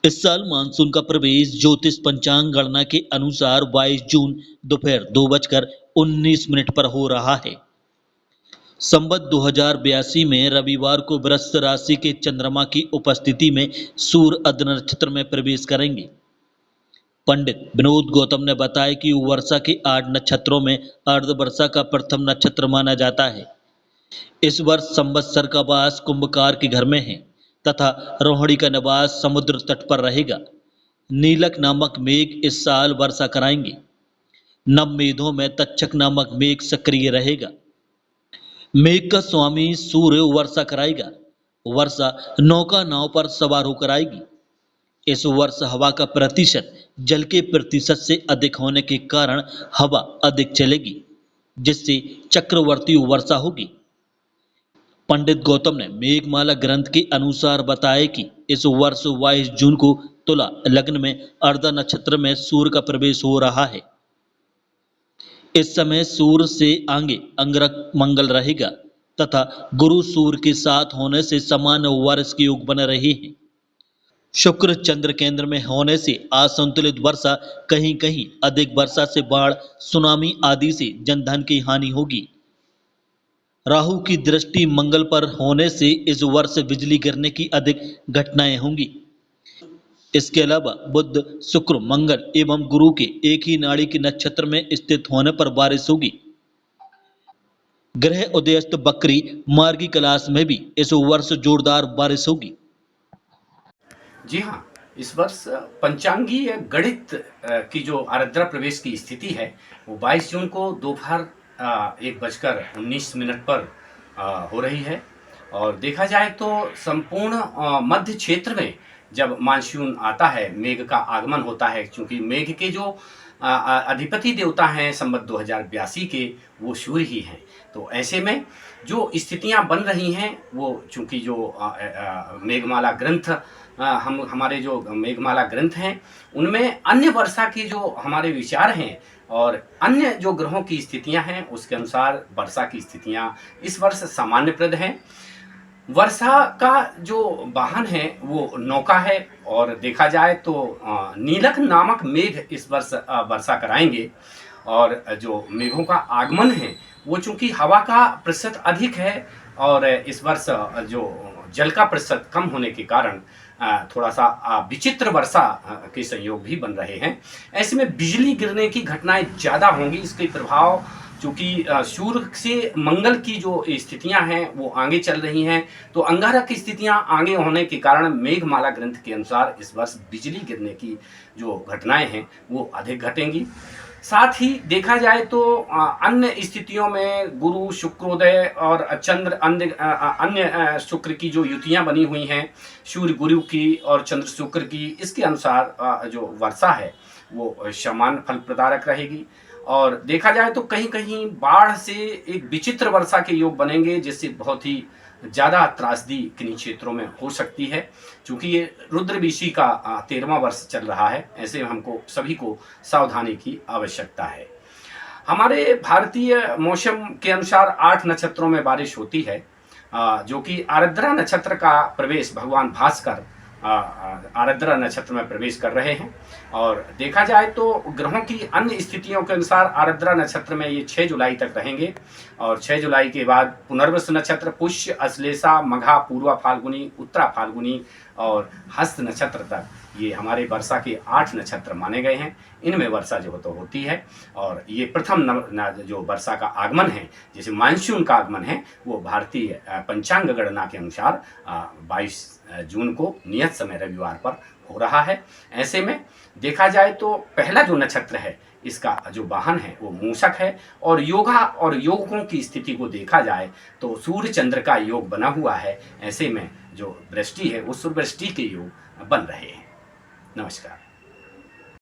इस साल मानसून का प्रवेश ज्योतिष पंचांग गणना के अनुसार 22 जून दोपहर 2:19 पर हो रहा है। संवत 2082 में रविवार को वृश्चिक राशि के चंद्रमा की उपस्थिति में सूर्य अर्ध नक्षत्र में प्रवेश करेंगे। पंडित विनोद गौतम ने बताया कि वर्षा के 8 नक्षत्रों में अर्ध वर्षा का प्रथम नक्षत्र माना जाता है। इस वर्ष संवत्सर का वास कुंभकार के घर में है तथा रोहिणी का निवास समुद्र तट पर रहेगा। नीलक नामक मेघ इस साल वर्षा कराएंगे। नव मेघों में तक्षक नामक मेघ सक्रिय रहेगा। मेघ का स्वामी सूर्य वर्षा कराएगा। वर्षा नौका नाव पर सवार होकर आएगी। इस वर्ष हवा का प्रतिशत जल के प्रतिशत से अधिक होने के कारण हवा अधिक चलेगी, जिससे चक्रवर्ती वर्षा होगी। पंडित गौतम ने मेघमाला ग्रंथ के अनुसार बताया कि इस वर्ष 22 जून को तुला लग्न में अर्धा नक्षत्र में सूर्य का प्रवेश हो रहा है। इस समय सूर्य से आगे अंगारक मंगल रहेगा तथा गुरु सूर्य के साथ होने से समान वर्ष के योग बने रहे हैं। शुक्र चंद्र केंद्र में होने से असंतुलित वर्षा, कहीं कहीं अधिक वर्षा से बाढ़, सुनामी आदि से जनधन की हानि होगी। राहु की दृष्टि मंगल पर होने से इस वर्ष बिजली गिरने की अधिक घटनाएं होंगी। इसके अलावा बुध, शुक्र, मंगल एवं गुरु के एक ही नाड़ी के नक्षत्र में स्थित होने पर बारिश होगी। ग्रह उदयस्त बकरी मार्गी कलाश में भी इस वर्ष जोरदार बारिश होगी। जी हाँ, इस वर्ष पंचांगीय गणित की जो आर्द्रा प्रवेश की स्थिति है वो 22 जून को दोपहर 1:19 पर हो रही है। और देखा जाए तो संपूर्ण मध्य क्षेत्र में जब मानसून आता है, मेघ का आगमन होता है, क्योंकि मेघ के जो अधिपति देवता हैं संवत 2082 के, वो सूर्य ही हैं। तो ऐसे में जो स्थितियां बन रही हैं वो चूंकि जो मेघमाला ग्रंथ हमारे जो मेघमाला ग्रंथ हैं उनमें अन्य वर्षा के जो हमारे विचार हैं और अन्य जो ग्रहों की स्थितियां हैं उसके अनुसार वर्षा की स्थितियां इस वर्ष सामान्यप्रद हैं। वर्षा का जो वाहन है वो नौका है और देखा जाए तो नीलक नामक मेघ इस वर्ष वर्षा कराएंगे। और जो मेघों का आगमन है वो चूंकि हवा का प्रतिशत अधिक है और इस वर्ष जो जल का प्रतिशत कम होने के कारण थोड़ा सा विचित्र वर्षा के संयोग भी बन रहे हैं। ऐसे में बिजली गिरने की घटनाएं ज़्यादा होंगी। इसके प्रभाव चूँकि सूर्य से मंगल की जो स्थितियां हैं वो आगे चल रही हैं, तो अंगारक की स्थितियां आगे होने के कारण मेघमाला ग्रंथ के अनुसार इस वर्ष बिजली गिरने की जो घटनाएं हैं वो अधिक घटेंगी। साथ ही देखा जाए तो अन्य स्थितियों में गुरु शुक्रोदय और चंद्र अन्य शुक्र की जो युतियां बनी हुई हैं, सूर्य गुरु की और चंद्र शुक्र की, इसके अनुसार जो वर्षा है वो समान फल प्रदायक रहेगी। और देखा जाए तो कहीं कहीं बाढ़ से एक विचित्र वर्षा के योग बनेंगे, जिससे बहुत ही ज़्यादा त्रासदी किन्हीं क्षेत्रों में हो सकती है। क्योंकि ये रुद्रवीशी का 13वां वर्ष चल रहा है, ऐसे हमको सभी को सावधानी की आवश्यकता है। हमारे भारतीय मौसम के अनुसार 8 नक्षत्रों में बारिश होती है, जो कि आर्द्रा नक्षत्र का प्रवेश भगवान भास्कर आर्द्रा नक्षत्र में प्रवेश कर रहे हैं। और देखा जाए तो ग्रहों की अन्य स्थितियों के अनुसार आर्द्रा नक्षत्र में ये 6 जुलाई तक रहेंगे और 6 जुलाई के बाद पुनर्वसु नक्षत्र, पुष्य, अश्लेषा, मघा, पूर्वा फाल्गुनी, उत्तरा फाल्गुनी और हस्त नक्षत्र तक ये हमारे वर्षा के 8 नक्षत्र माने गए हैं। इनमें वर्षा जो तो होती है और ये प्रथम जो वर्षा का आगमन है, जैसे मानसून का आगमन है, वो भारतीय पंचांग गणना के अनुसार 22 जून को नियत समय रविवार पर हो रहा है। ऐसे में देखा जाए तो पहला जो नक्षत्र है इसका जो वाहन है वो मूषक है और योगा और योगों की स्थिति को देखा जाए तो सूर्य चंद्र का योग बना हुआ है। ऐसे में जो वृष्टि है वो सूर्य वृष्टि के योग बन रहे हैं। नमस्कार।